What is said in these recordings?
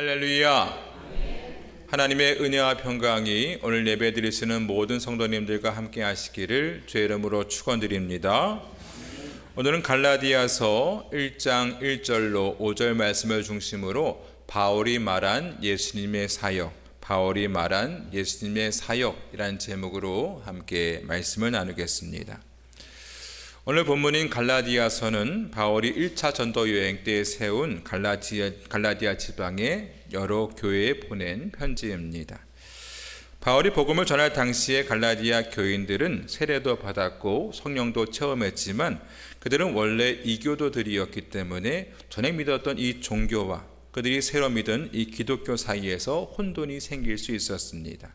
할렐루야. 하나님의 은혜와 평강이 오늘 예배 드리시는 모든 성도님들과 함께 하시기를 주의 이름으로 축원드립니다. 오늘은 갈라디아서 1장 1절로 5절 말씀을 중심으로 바울이 말한 예수님의 사역이라는 제목으로 함께 말씀을 나누겠습니다. 오늘 본문인 갈라디아서는 바울이 1차 전도 여행 때 세운 갈라디아 지방의 여러 교회에 보낸 편지입니다. 바울이 복음을 전할 당시에 갈라디아 교인들은 세례도 받았고 성령도 체험했지만 그들은 원래 이교도들이었기 때문에 전에 믿었던 이 종교와 그들이 새로 믿은 이 기독교 사이에서 혼돈이 생길 수 있었습니다.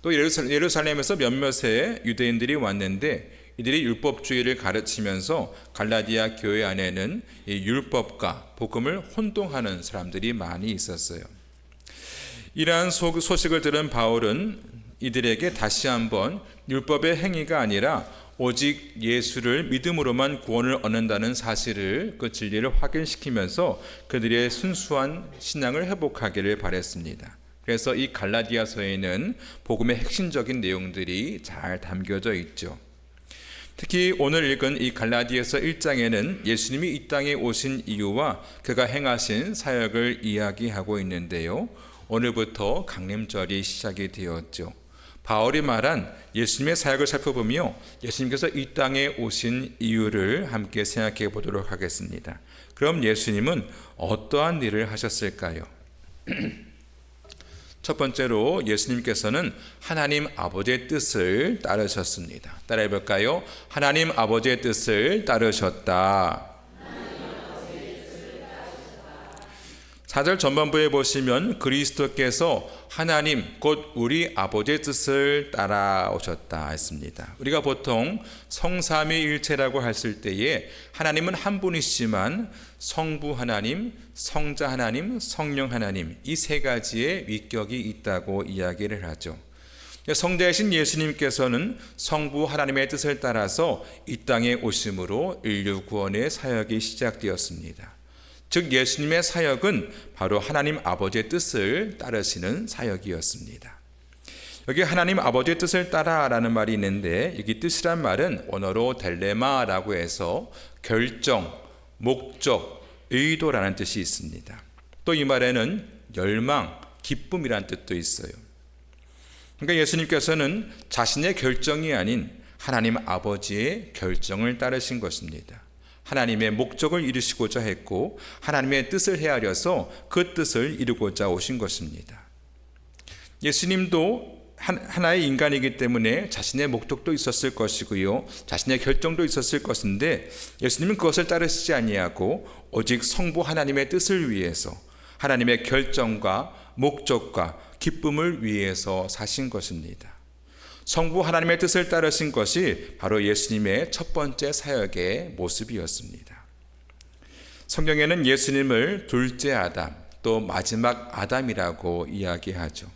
또 예루살렘에서 몇몇의 유대인들이 왔는데 이들이 율법주의를 가르치면서 갈라디아 교회 안에는 이 율법과 복음을 혼동하는 사람들이 많이 있었어요. 이러한 소식을 들은 바울은 이들에게 다시 한번 율법의 행위가 아니라 오직 예수를 믿음으로만 구원을 얻는다는 사실을, 그 진리를 확인시키면서 그들의 순수한 신앙을 회복하기를 바랬습니다. 그래서 이 갈라디아서에는 복음의 핵심적인 내용들이 잘 담겨져 있죠. 특히 오늘 읽은 이 갈라디아서 1장에는 예수님이 이 땅에 오신 이유와 그가 행하신 사역을 이야기하고 있는데요. 오늘부터 강림절이 시작이 되었죠. 바울이 말한 예수님의 사역을 살펴보며 예수님께서 이 땅에 오신 이유를 함께 생각해 보도록 하겠습니다. 그럼 예수님은 어떠한 일을 하셨을까요? 첫 번째로 예수님께서는 하나님 아버지의 뜻을 따르셨습니다. 따라해 볼까요? 하나님 아버지의 뜻을 따르셨다. 4절 전반부에 보시면 그리스도께서 하나님 곧 우리 아버지의 뜻을 따라오셨다 했습니다. 우리가 보통 성삼위일체라고 했을 때에 하나님은 한 분이시지만 성부 하나님, 성자 하나님, 성령 하나님, 이 세 가지의 위격이 있다고 이야기를 하죠. 성자이신 예수님께서는 성부 하나님의 뜻을 따라서 이 땅에 오심으로 인류 구원의 사역이 시작되었습니다. 즉 예수님의 사역은 바로 하나님 아버지의 뜻을 따르시는 사역이었습니다. 여기 하나님 아버지의 뜻을 따라라는 말이 있는데, 여기 뜻이란 말은 원어로 델레마라고 해서 결정, 목적, 의도라는 뜻이 있습니다. 또 이 말에는 열망, 기쁨이라는 뜻도 있어요. 그러니까 예수님께서는 자신의 결정이 아닌 하나님 아버지의 결정을 따르신 것입니다. 하나님의 목적을 이루시고자 했고 하나님의 뜻을 헤아려서 그 뜻을 이루고자 오신 것입니다. 예수님도 하나의 인간이기 때문에 자신의 목적도 있었을 것이고요, 자신의 결정도 있었을 것인데 예수님은 그것을 따르시지 아니하고 오직 성부 하나님의 뜻을 위해서, 하나님의 결정과 목적과 기쁨을 위해서 사신 것입니다. 성부 하나님의 뜻을 따르신 것이 바로 예수님의 첫 번째 사역의 모습이었습니다. 성경에는 예수님을 둘째 아담, 또 마지막 아담이라고 이야기하죠.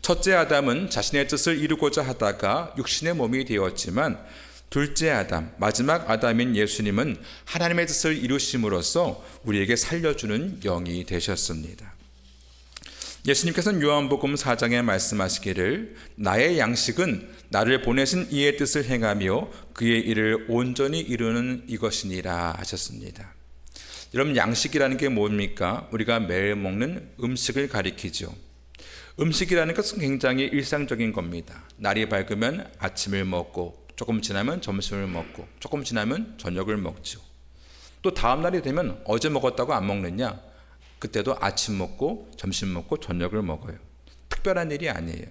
첫째 아담은 자신의 뜻을 이루고자 하다가 육신의 몸이 되었지만 둘째 아담, 마지막 아담인 예수님은 하나님의 뜻을 이루심으로써 우리에게 살려주는 영이 되셨습니다. 예수님께서는 요한복음 4장에 말씀하시기를 나의 양식은 나를 보내신 이의 뜻을 행하며 그의 일을 온전히 이루는 이것이니라 하셨습니다. 여러분, 양식이라는 게 뭡니까? 우리가 매일 먹는 음식을 가리키죠. 음식이라는 것은 굉장히 일상적인 겁니다. 날이 밝으면 아침을 먹고, 조금 지나면 점심을 먹고, 조금 지나면 저녁을 먹죠. 또 다음 날이 되면 어제 먹었다고 안 먹느냐? 그때도 아침 먹고 점심 먹고 저녁을 먹어요. 특별한 일이 아니에요.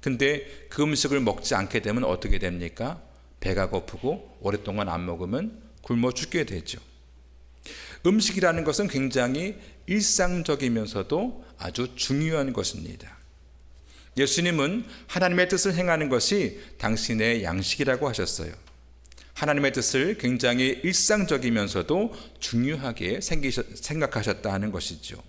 근데 그 음식을 먹지 않게 되면 어떻게 됩니까? 배가 고프고 오랫동안 안 먹으면 굶어 죽게 되죠. 음식이라는 것은 굉장히 일상적이면서도 아주 중요한 것입니다. 예수님은 하나님의 뜻을 행하는 것이 당신의 양식이라고 하셨어요. 하나님의 뜻을 굉장히 일상적이면서도 중요하게 생각하셨다 하는 것이죠.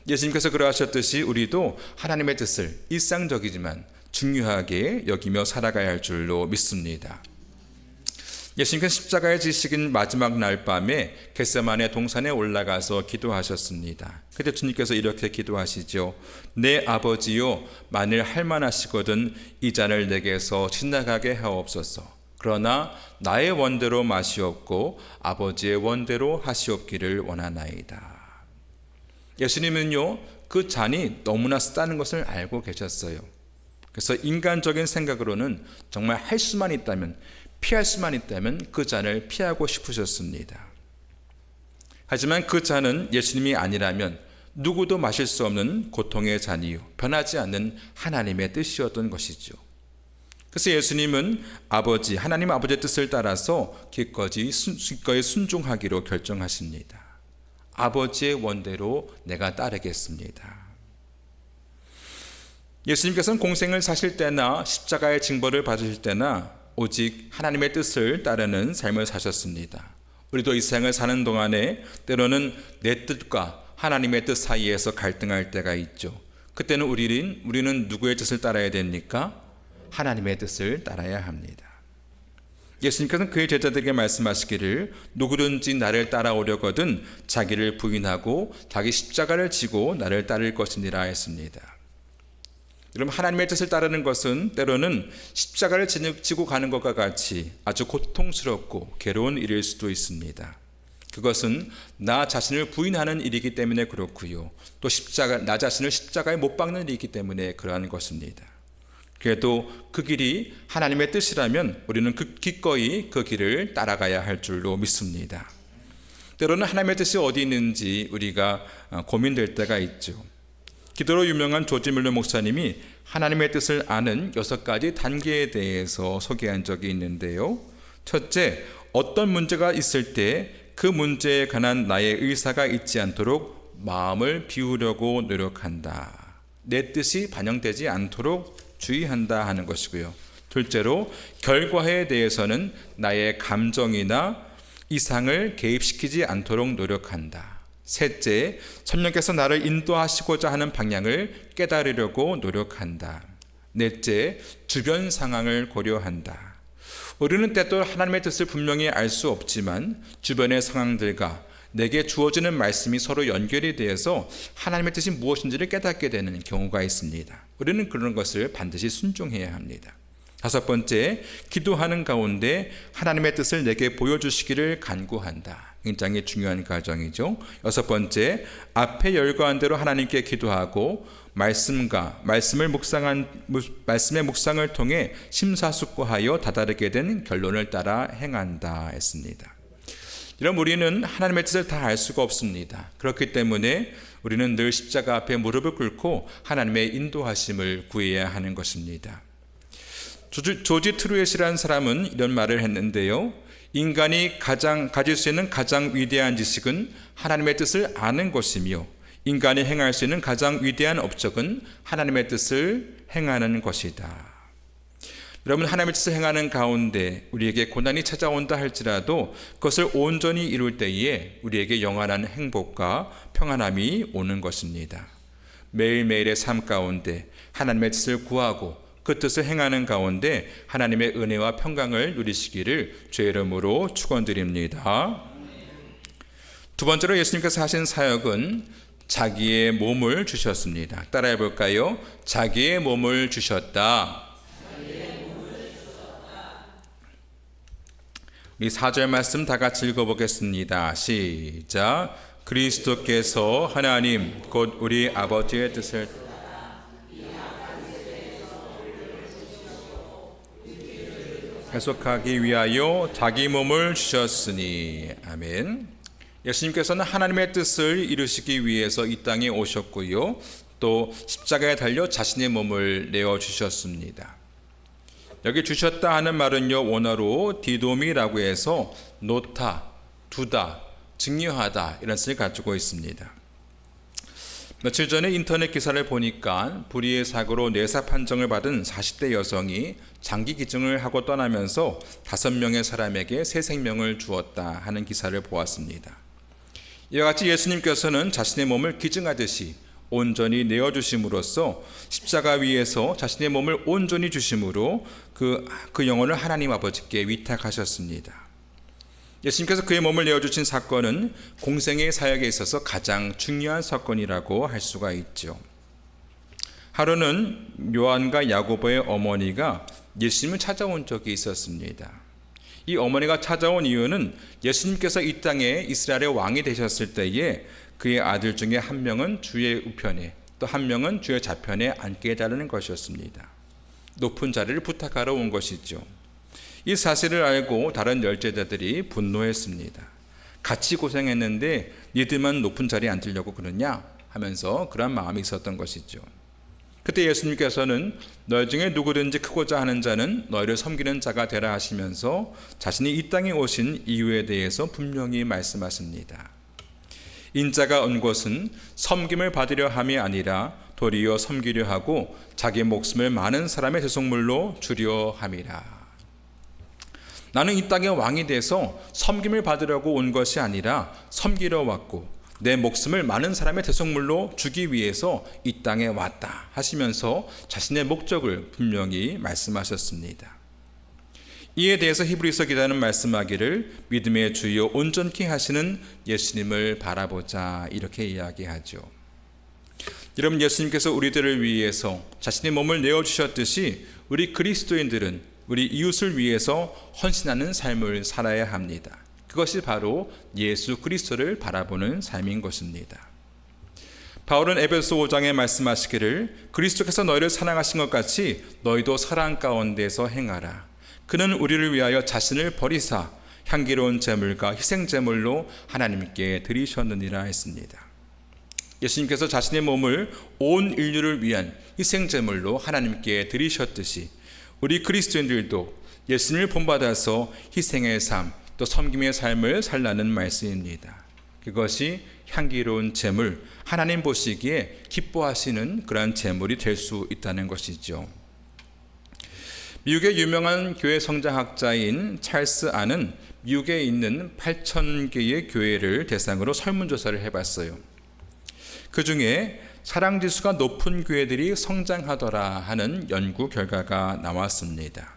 예수님께서 그러하셨듯이 우리도 하나님의 뜻을 일상적이지만 중요하게 여기며 살아가야 할 줄로 믿습니다. 예수님께서 십자가에 지시긴 마지막 날 밤에 겟세마네 동산에 올라가서 기도하셨습니다. 그때 주님께서 이렇게 기도하시죠. 내 아버지요, 만일 할만하시거든 이 잔을 내게서 지나가게 하옵소서. 그러나 나의 원대로 마시옵고 아버지의 원대로 하시옵기를 원하나이다. 예수님은요, 그 잔이 너무나 쓰다는 것을 알고 계셨어요. 그래서 인간적인 생각으로는 정말 할 수만 있다면, 피할 수만 있다면 그 잔을 피하고 싶으셨습니다. 하지만 그 잔은 예수님이 아니라면 누구도 마실 수 없는 고통의 잔이요, 변하지 않는 하나님의 뜻이었던 것이죠. 그래서 예수님은 하나님 아버지의 뜻을 따라서 기꺼이 순종하기로 결정하십니다. 아버지의 원대로 내가 따르겠습니다. 예수님께서는 공생을 사실 때나 십자가의 징벌을 받으실 때나 오직 하나님의 뜻을 따르는 삶을 사셨습니다. 우리도 이 생을 사는 동안에 때로는 내 뜻과 하나님의 뜻 사이에서 갈등할 때가 있죠. 그때는 우리는 누구의 뜻을 따라야 됩니까? 하나님의 뜻을 따라야 합니다. 예수님께서는 그의 제자들에게 말씀하시기를 누구든지 나를 따라오려거든 자기를 부인하고 자기 십자가를 지고 나를 따를 것이니라 했습니다. 여러분, 하나님의 뜻을 따르는 것은 때로는 십자가를 지고 가는 것과 같이 아주 고통스럽고 괴로운 일일 수도 있습니다. 그것은 나 자신을 부인하는 일이기 때문에 그렇고요. 또 나 자신을 십자가에 못 박는 일이기 때문에 그러한 것입니다. 그래도 그 길이 하나님의 뜻이라면 우리는 기꺼이 그 길을 따라가야 할 줄로 믿습니다. 때로는 하나님의 뜻이 어디 있는지 우리가 고민될 때가 있죠. 기도로 유명한 조지 뮬러 목사님이 하나님의 뜻을 아는 6가지 단계에 대해서 소개한 적이 있는데요. 첫째, 어떤 문제가 있을 때 그 문제에 관한 나의 의사가 있지 않도록 마음을 비우려고 노력한다. 내 뜻이 반영되지 않도록 주의한다 하는 것이고요. 둘째로, 결과에 대해서는 나의 감정이나 이상을 개입시키지 않도록 노력한다. 셋째, 성령께서 나를 인도하시고자 하는 방향을 깨달으려고 노력한다. 넷째, 주변 상황을 고려한다. 우리는 때또 하나님의 뜻을 분명히 알 수 없지만 주변의 상황들과 내게 주어지는 말씀이 서로 연결이 되어서 하나님의 뜻이 무엇인지를 깨닫게 되는 경우가 있습니다. 우리는 그런 것을 반드시 순종해야 합니다. 5번째, 기도하는 가운데 하나님의 뜻을 내게 보여주시기를 간구한다. 굉장히 중요한 과정이죠. 6번째, 앞에 열거한 대로 하나님께 기도하고 말씀의 묵상을 통해 심사숙고하여 다다르게 된 결론을 따라 행한다 했습니다. 이런 우리는 하나님의 뜻을 다 알 수가 없습니다. 그렇기 때문에 우리는 늘 십자가 앞에 무릎을 꿇고 하나님의 인도하심을 구해야 하는 것입니다. 조지 트루엣이라는 사람은 이런 말을 했는데요. 인간이 가질 수 있는 가장 위대한 지식은 하나님의 뜻을 아는 것이며 인간이 행할 수 있는 가장 위대한 업적은 하나님의 뜻을 행하는 것이다. 여러분, 하나님의 뜻을 행하는 가운데 우리에게 고난이 찾아온다 할지라도 그것을 온전히 이룰 때에 우리에게 영원한 행복과 평안함이 오는 것입니다. 매일매일의 삶 가운데 하나님의 뜻을 구하고 그 뜻을 행하는 가운데 하나님의 은혜와 평강을 누리시기를 주의 이름으로 축원드립니다. 두 번째로 예수님께서 하신 사역은 자기의 몸을 주셨습니다. 따라해 볼까요? 자기의 몸을 주셨다. 우리 4절 말씀 다 같이 읽어보겠습니다. 시작. 그리스도께서 하나님 곧 우리 아버지의 뜻을 해석하기 위하여 자기 몸을 주셨으니. 아멘. 예수님께서는 하나님의 뜻을 이루시기 위해서 이 땅에 오셨고요. 또 십자가에 달려 자신의 몸을 내어주셨습니다. 여기 주셨다 하는 말은요, 원어로 디도미라고 해서 놓다, 두다, 증여하다 이런 뜻을 가지고 있습니다. 며칠 전에 인터넷 기사를 보니까 불의의 사고로 뇌사 판정을 받은 40대 여성이 장기 기증을 하고 떠나면서 5명의 사람에게 새 생명을 주었다 하는 기사를 보았습니다. 이와 같이 예수님께서는 자신의 몸을 기증하듯이 온전히 내어주심으로써 십자가 위에서 자신의 몸을 온전히 주심으로 그 영혼을 하나님 아버지께 위탁하셨습니다. 예수님께서 그의 몸을 내어주신 사건은 공생의 사역에 있어서 가장 중요한 사건이라고 할 수가 있죠. 하루는 요한과 야고보의 어머니가 예수님을 찾아온 적이 있었습니다. 이 어머니가 찾아온 이유는 예수님께서 이 땅에 이스라엘의 왕이 되셨을 때에 그의 아들 중에 한 명은 주의 우편에 또 한 명은 주의 좌편에 앉게 해달라는 것이었습니다. 높은 자리를 부탁하러 온 것이죠. 이 사실을 알고 다른 열제자들이 분노했습니다. 같이 고생했는데 니들만 높은 자리에 앉으려고 그러냐 하면서 그런 마음이 있었던 것이죠. 그때 예수님께서는 너희 중에 누구든지 크고자 하는 자는 너희를 섬기는 자가 되라 하시면서 자신이 이 땅에 오신 이유에 대해서 분명히 말씀하십니다. 인자가 온 것은 섬김을 받으려 함이 아니라 도리어 섬기려 하고 자기 목숨을 많은 사람의 대속물로 주려 함이라. 나는 이 땅의 왕이 돼서 섬김을 받으려고 온 것이 아니라 섬기러 왔고 내 목숨을 많은 사람의 대속물로 주기 위해서 이 땅에 왔다 하시면서 자신의 목적을 분명히 말씀하셨습니다. 이에 대해서 히브리서 기자는 말씀하기를 믿음의 주여 온전케 하시는 예수님을 바라보자 이렇게 이야기하죠. 여러분, 예수님께서 우리들을 위해서 자신의 몸을 내어주셨듯이 우리 그리스도인들은 우리 이웃을 위해서 헌신하는 삶을 살아야 합니다. 그것이 바로 예수 그리스도를 바라보는 삶인 것입니다. 바울은 에베소 5장에 말씀하시기를 그리스도께서 너희를 사랑하신 것 같이 너희도 사랑 가운데서 행하라. 그는 우리를 위하여 자신을 버리사 향기로운 제물과 희생 제물로 하나님께 드리셨느니라 했습니다. 예수님께서 자신의 몸을 온 인류를 위한 희생 제물로 하나님께 드리셨듯이 우리 그리스도인들도 예수님을 본받아서 희생의 삶 또 섬김의 삶을 살라는 말씀입니다. 그것이 향기로운 제물, 하나님 보시기에 기뻐하시는 그러한 제물이 될 수 있다는 것이죠. 미국의 유명한 교회 성장학자인 찰스 안은 미국에 있는 8,000개의 교회를 대상으로 설문조사를 해봤어요. 그 중에 사랑지수가 높은 교회들이 성장하더라 하는 연구 결과가 나왔습니다.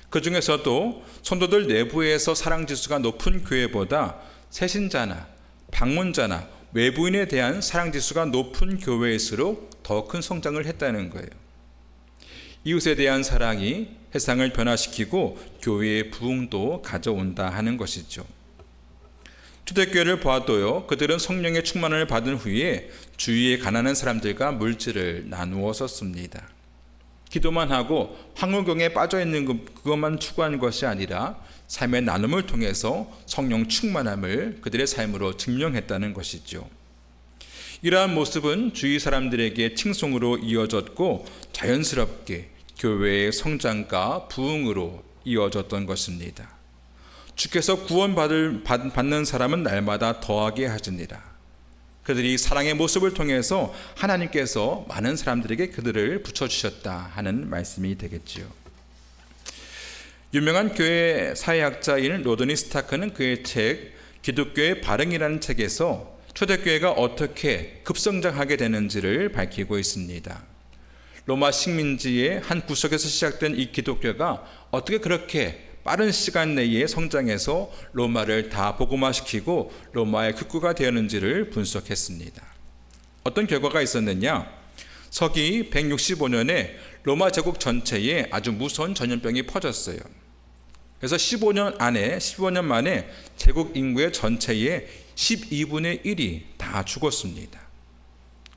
그 중에서도 성도들 내부에서 사랑지수가 높은 교회보다 새신자나 방문자나 외부인에 대한 사랑지수가 높은 교회일수록 더 큰 성장을 했다는 거예요. 이웃에 대한 사랑이 세상을 변화시키고 교회의 부흥도 가져온다 하는 것이죠. 초대교회를 보아도요, 그들은 성령의 충만을 받은 후에 주위에 가난한 사람들과 물질을 나누어 썼습니다. 기도만 하고 황홀경에 빠져있는 그것만 추구한 것이 아니라 삶의 나눔을 통해서 성령 충만함을 그들의 삶으로 증명했다는 것이죠. 이러한 모습은 주위 사람들에게 칭송으로 이어졌고 자연스럽게 교회의 성장과 부흥으로 이어졌던 것입니다. 주께서 구원받는 사람은 날마다 더하게 하시니라. 그들이 사랑의 모습을 통해서 하나님께서 많은 사람들에게 그들을 붙여주셨다 하는 말씀이 되겠지요. 유명한 교회 사회학자인 로드니 스타크는 그의 책 기독교의 발흥이라는 책에서 초대교회가 어떻게 급성장하게 되는지를 밝히고 있습니다. 로마 식민지의 한 구석에서 시작된 이 기독교가 어떻게 그렇게 빠른 시간 내에 성장해서 로마를 다 복음화시키고 로마의 극구가 되었는지를 분석했습니다. 어떤 결과가 있었느냐? 서기 165년에 로마 제국 전체에 아주 무서운 전염병이 퍼졌어요. 그래서 15년 만에 제국 인구의 전체의 12분의 1이 다 죽었습니다.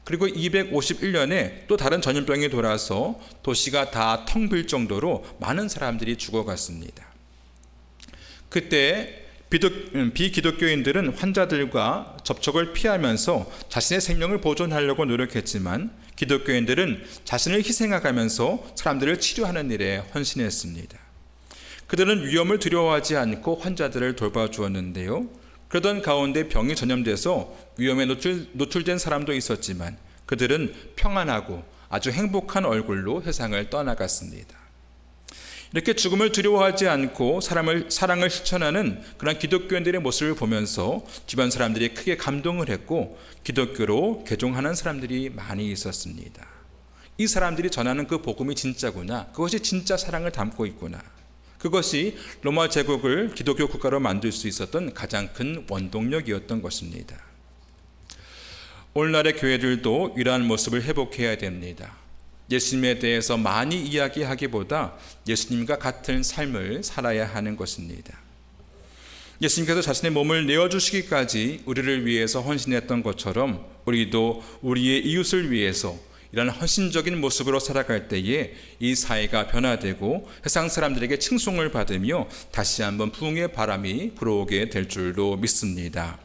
그리고 251년에 또 다른 전염병이 돌아서 도시가 다 텅 빌 정도로 많은 사람들이 죽어갔습니다. 그때 비기독교인들은 환자들과 접촉을 피하면서 자신의 생명을 보존하려고 노력했지만 기독교인들은 자신을 희생해가면서 사람들을 치료하는 일에 헌신했습니다. 그들은 위험을 두려워하지 않고 환자들을 돌봐주었는데요. 그러던 가운데 병이 전염돼서 위험에 노출된 사람도 있었지만 그들은 평안하고 아주 행복한 얼굴로 세상을 떠나갔습니다. 이렇게 죽음을 두려워하지 않고 사랑을 실천하는 그런 기독교인들의 모습을 보면서 주변 사람들이 크게 감동을 했고 기독교로 개종하는 사람들이 많이 있었습니다. 이 사람들이 전하는 그 복음이 진짜구나. 그것이 진짜 사랑을 담고 있구나. 그것이 로마 제국을 기독교 국가로 만들 수 있었던 가장 큰 원동력이었던 것입니다. 오늘날의 교회들도 이러한 모습을 회복해야 됩니다. 예수님에 대해서 많이 이야기하기보다 예수님과 같은 삶을 살아야 하는 것입니다. 예수님께서 자신의 몸을 내어주시기까지 우리를 위해서 헌신했던 것처럼 우리도 우리의 이웃을 위해서 이런 헌신적인 모습으로 살아갈 때에 이 사회가 변화되고 세상 사람들에게 칭송을 받으며 다시 한번 부흥의 바람이 불어오게 될 줄로 믿습니다.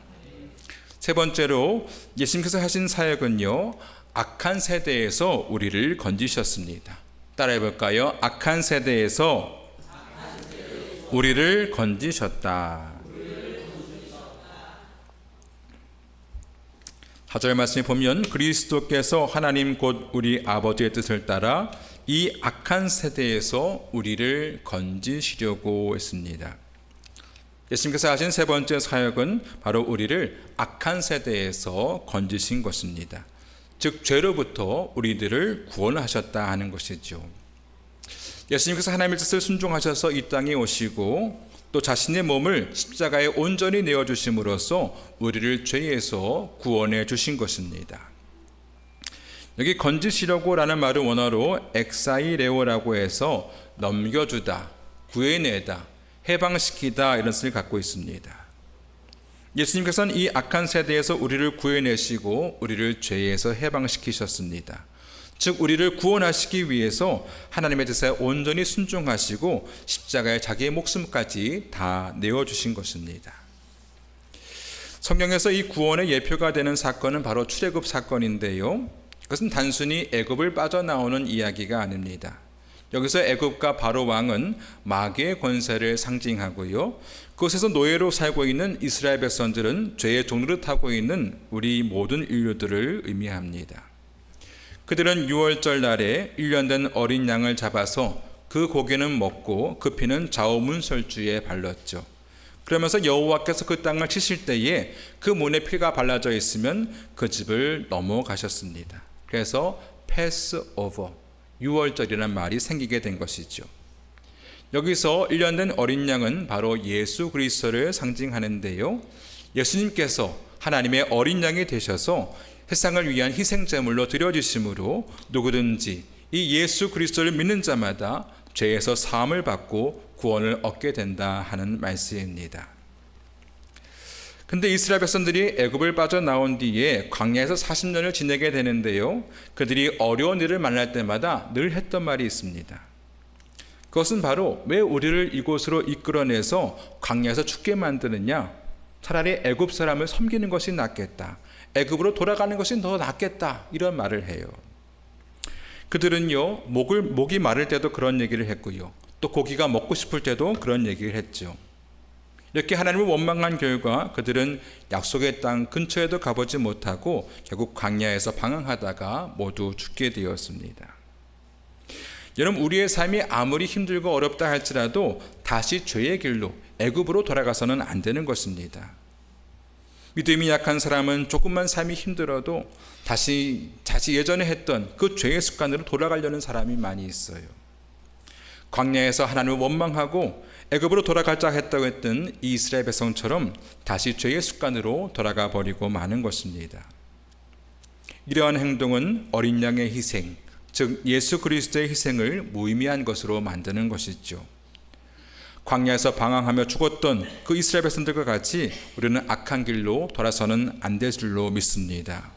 세 번째로 예수님께서 하신 사역은요, 악한 세대에서 우리를 건지셨습니다. 따라해 볼까요? 악한 세대에서 우리를 건지셨다. 4절 말씀에 보면 그리스도께서 하나님 곧 우리 아버지의 뜻을 따라 이 악한 세대에서 우리를 건지시려고 했습니다. 예수님께서 하신 세 번째 사역은 바로 우리를 악한 세대에서 건지신 것입니다. 즉 죄로부터 우리들을 구원하셨다 하는 것이죠. 예수님께서 하나님의 뜻을 순종하셔서 이 땅에 오시고 또 자신의 몸을 십자가에 온전히 내어주심으로써 우리를 죄에서 구원해 주신 것입니다. 여기 건지시려고 라는 말은 원어로 엑사이레오라고 해서 넘겨주다, 구해내다, 해방시키다 이런 뜻을 갖고 있습니다. 예수님께서는 이 악한 세대에서 우리를 구해내시고 우리를 죄에서 해방시키셨습니다. 즉 우리를 구원하시기 위해서 하나님의 뜻에 온전히 순종하시고 십자가에 자기의 목숨까지 다 내어주신 것입니다. 성경에서 이 구원의 예표가 되는 사건은 바로 출애굽 사건인데요, 그것은 단순히 애굽을 빠져나오는 이야기가 아닙니다. 여기서 애굽과 바로 왕은 마귀의 권세를 상징하고요, 그곳에서 노예로 살고 있는 이스라엘 백성들은 죄의 종로를 타고 있는 우리 모든 인류들을 의미합니다. 그들은 유월절 날에 1년 된 어린 양을 잡아서 그 고기는 먹고 그 피는 좌우문설주에 발랐죠. 그러면서 여호와께서 그 땅을 치실 때에 그 문에 피가 발라져 있으면 그 집을 넘어가셨습니다. 그래서 패스오버, 유월절이라는 말이 생기게 된 것이죠. 여기서 1년 된 어린 양은 바로 예수 그리스도를 상징하는데요, 예수님께서 하나님의 어린 양이 되셔서 세상을 위한 희생제물로 드려지심으로 누구든지 이 예수 그리스도를 믿는 자마다 죄에서 사함을 받고 구원을 얻게 된다 하는 말씀입니다. 근데 이스라엘 백성들이 애굽을 빠져나온 뒤에 광야에서 40년을 지내게 되는데요, 그들이 어려운 일을 만날 때마다 늘 했던 말이 있습니다. 그것은 바로 왜 우리를 이곳으로 이끌어내서 광야에서 죽게 만드느냐, 차라리 애굽 사람을 섬기는 것이 낫겠다, 애굽으로 돌아가는 것이 더 낫겠다, 이런 말을 해요. 그들은요, 목이 마를 때도 그런 얘기를 했고요, 또 고기가 먹고 싶을 때도 그런 얘기를 했죠. 이렇게 하나님을 원망한 결과 그들은 약속의 땅 근처에도 가보지 못하고 결국 광야에서 방황하다가 모두 죽게 되었습니다. 여러분, 우리의 삶이 아무리 힘들고 어렵다 할지라도 다시 죄의 길로 애굽으로 돌아가서는 안 되는 것입니다. 믿음이 약한 사람은 조금만 삶이 힘들어도 다시 예전에 했던 그 죄의 습관으로 돌아가려는 사람이 많이 있어요. 광야에서 하나님을 원망하고 애굽으로 돌아가자 했다고 했던 이 이스라엘 백성처럼 다시 죄의 습관으로 돌아가 버리고 마는 것입니다. 이러한 행동은 어린 양의 희생, 즉 예수 그리스도의 희생을 무의미한 것으로 만드는 것이죠. 광야에서 방황하며 죽었던 그 이스라엘 백성들과 같이 우리는 악한 길로 돌아서는 안 될 줄로 믿습니다.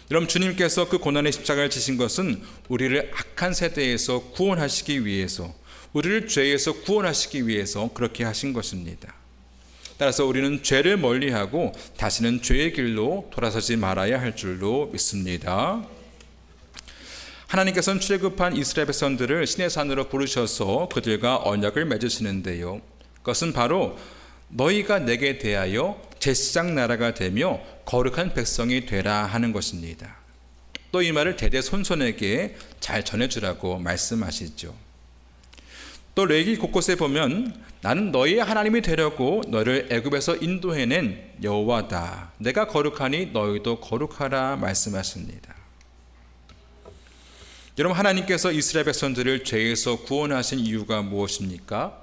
여러분, 주님께서 그 고난의 십자가를 지신 것은 우리를 악한 세대에서 구원하시기 위해서, 우리를 죄에서 구원하시기 위해서 그렇게 하신 것입니다. 따라서 우리는 죄를 멀리하고 다시는 죄의 길로 돌아서지 말아야 할 줄로 믿습니다. 하나님께서는 출애굽한 이스라엘 백성들을 시내 산으로 부르셔서 그들과 언약을 맺으시는데요, 그것은 바로 너희가 내게 대하여 제사장 나라가 되며 거룩한 백성이 되라 하는 것입니다. 또 이 말을 대대손손에게 잘 전해주라고 말씀하시죠. 또 레위기 곳곳에 보면 나는 너희의 하나님이 되려고 너를 애굽에서 인도해낸 여호와다, 내가 거룩하니 너희도 거룩하라 말씀하십니다. 여러분, 하나님께서 이스라엘 백성들을 죄에서 구원하신 이유가 무엇입니까?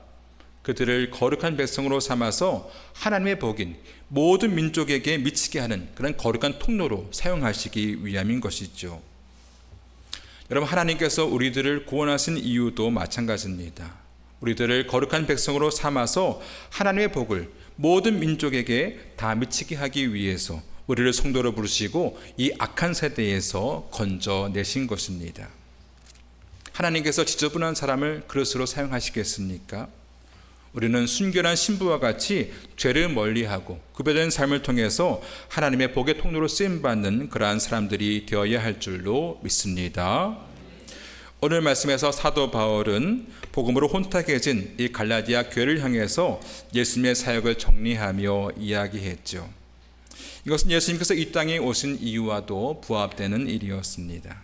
그들을 거룩한 백성으로 삼아서 하나님의 복인 모든 민족에게 미치게 하는 그런 거룩한 통로로 사용하시기 위함인 것이죠. 여러분, 하나님께서 우리들을 구원하신 이유도 마찬가지입니다. 우리들을 거룩한 백성으로 삼아서 하나님의 복을 모든 민족에게 다 미치게 하기 위해서 우리를 성도로 부르시고 이 악한 세대에서 건져내신 것입니다. 하나님께서 지저분한 사람을 그릇으로 사용하시겠습니까? 우리는 순결한 신부와 같이 죄를 멀리하고 구별된 삶을 통해서 하나님의 복의 통로로 쓰임받는 그러한 사람들이 되어야 할 줄로 믿습니다. 오늘 말씀에서 사도 바울은 복음으로 혼탁해진 이 갈라디아 교회를 향해서 예수님의 사역을 정리하며 이야기했죠. 이것은 예수님께서 이 땅에 오신 이유와도 부합되는 일이었습니다.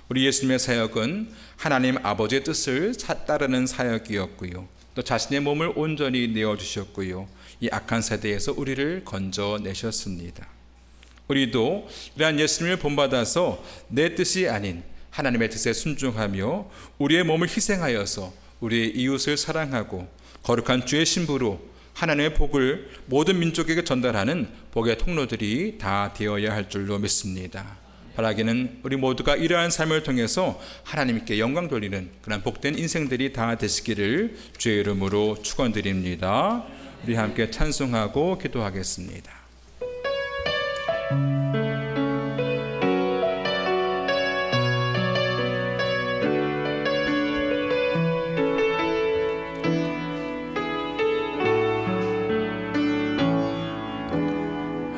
우리 예수님의 사역은 하나님 아버지의 뜻을 따르는 사역이었고요, 또 자신의 몸을 온전히 내어주셨고요, 이 악한 세대에서 우리를 건져내셨습니다. 우리도 이러한 예수님을 본받아서 내 뜻이 아닌 하나님의 뜻에 순종하며 우리의 몸을 희생하여서 우리의 이웃을 사랑하고 거룩한 주의 신부로 하나님의 복을 모든 민족에게 전달하는 복의 통로들이 다 되어야 할 줄로 믿습니다. 바라기는 우리 모두가 이러한 삶을 통해서 하나님께 영광 돌리는 그런 복된 인생들이 다 되시기를 주의 이름으로 축원드립니다. 우리 함께 찬송하고 기도하겠습니다.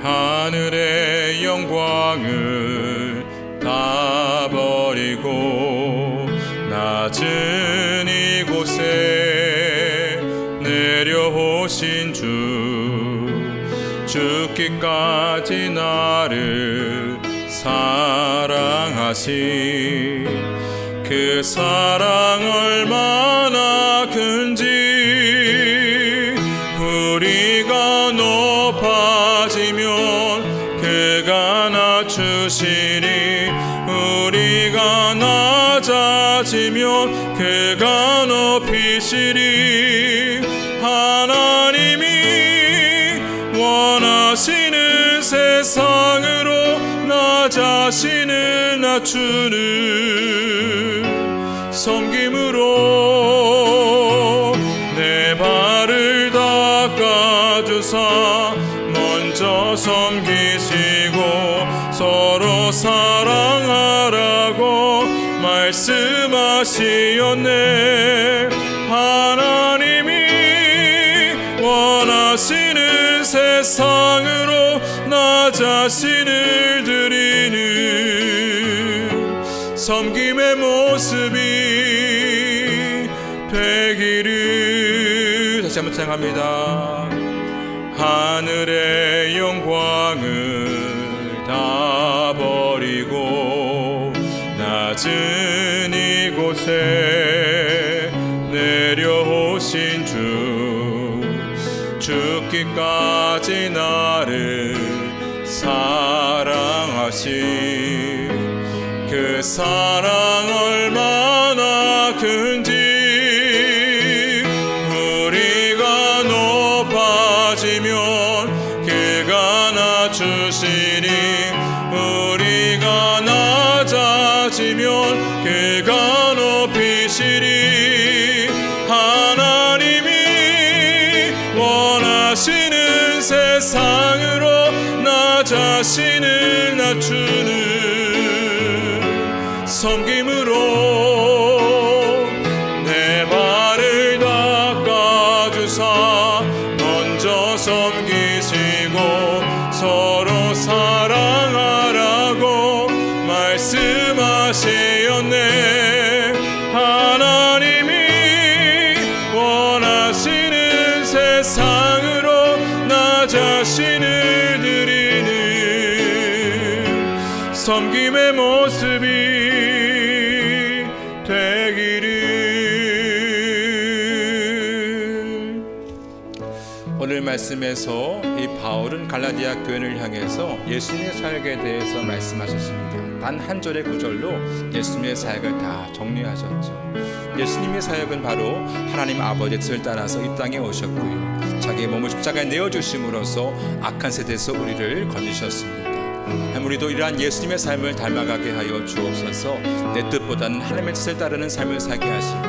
하늘의 영광을 다 버리고 낮은 이곳에 내려오신 주, 죽기까지 나를 사랑하신 그 사랑 얼마나 큰지 우리가 높아지면 그가 낮추시니 우리가 낮아지면 그가 높이시니 하나님이 원하시는 세상으로 나 자신을 낮추는 섬김으로 내 발을 닦아주사 먼저 섬기시고 서로 사랑하라고 말씀하시었네. 하나님이 원하시는 세상으로 나 자신을 드리는 섬김의 모습이 되기를. 다시 한번 찬양합니다. 하늘의 영광을 다 버리고 낮은 이곳에 내려오신 주, 죽기까지 나를 사랑하신 그 사랑 얼마나 큰지 우리가 높아지면 그가 낮추시니 우리가 낮아지면 그가 높이시니 하나님이 원하시는 세상으로 나 자신을 낮추는 섬김으로 내 발을 닦아주사 먼저 섬기시고 서로 사랑하라고 말씀하시었네. 하나님이 원하시는 세상으로 나 자신을 드리는 섬김의 모습이 되기를. 오늘 말씀에서 이 바울은 갈라디아 교회를 향해서 예수님의 사역에 대해서 말씀하셨습니다. 단 한 절의 구절로 예수님의 사역을 다 정리하셨죠. 예수님의 사역은 바로 하나님 아버지의 뜻을 따라서 이 땅에 오셨고요, 자기의 몸을 십자가에 내어주심으로써 악한 세대에서 우리를 건지셨습니다. 우리도 이러한 예수님의 삶을 닮아가게 하여 주옵소서. 내 뜻보다는 하나님의 뜻을 따르는 삶을 살게 하시고,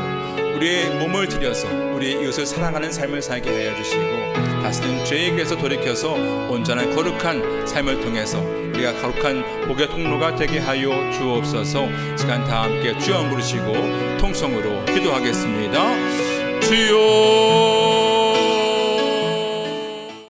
우리의 몸을 들여서 우리의 이웃을 사랑하는 삶을 살게 하여 주시고, 다시는 죄에게서 돌이켜서 온전한 거룩한 삶을 통해서 우리가 거룩한 복의 통로가 되게 하여 주옵소서. 시간 다 함께 주여 부르시고 통성으로 기도하겠습니다. 주여